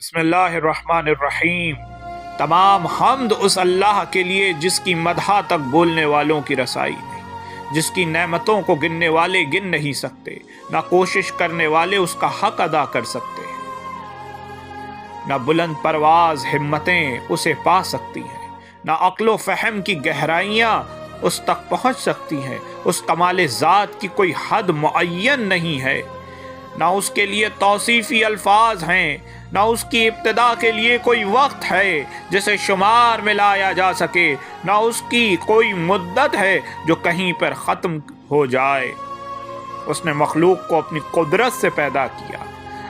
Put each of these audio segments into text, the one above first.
بسم اللہ الرحمن الرحیم۔ تمام حمد اس اللہ کے لیے جس کی مدح تک بولنے والوں کی رسائی نہیں، جس کی نعمتوں کو گننے والے گن نہیں سکتے، نہ کوشش کرنے والے اس کا حق ادا کر سکتے ہیں، نہ بلند پرواز ہمتیں اسے پا سکتی ہیں، نہ عقل و فہم کی گہرائیاں اس تک پہنچ سکتی ہیں۔ اس کمال ذات کی کوئی حد معین نہیں ہے، نہ اس کے لیے توصیفی الفاظ ہیں، نہ اس کی ابتدا کے لیے کوئی وقت ہے جسے شمار میں لایا جا سکے، نہ اس کی کوئی مدت ہے جو کہیں پر ختم ہو جائے۔ اس نے مخلوق کو اپنی قدرت سے پیدا کیا،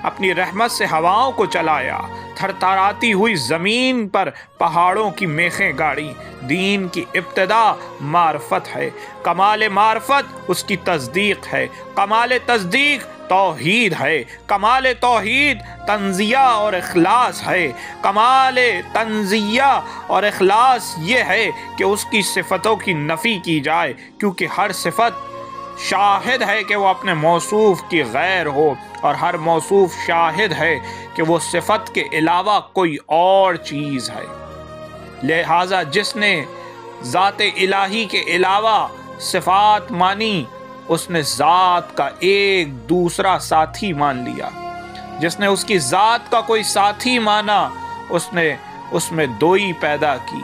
اپنی رحمت سے ہواؤں کو چلایا، تھر تھراتی ہوئی زمین پر پہاڑوں کی میخیں گاڑی۔ دین کی ابتدا معرفت ہے، کمال معرفت اس کی تصدیق ہے، کمال تصدیق توحید ہے، کمال توحید تنزیہ اور اخلاص ہے، کمال تنزیہ اور اخلاص یہ ہے کہ اس کی صفتوں کی نفی کی جائے، کیونکہ ہر صفت شاہد ہے کہ وہ اپنے موصوف کی غیر ہو، اور ہر موصوف شاہد ہے کہ وہ صفت کے علاوہ کوئی اور چیز ہے۔ لہٰذا جس نے ذات الہی کے علاوہ صفات مانی، اس نے ذات کا ایک دوسرا ساتھی مان لیا۔ جس نے اس کی ذات کا کوئی ساتھی مانا، اس نے اس میں دوئی پیدا کی۔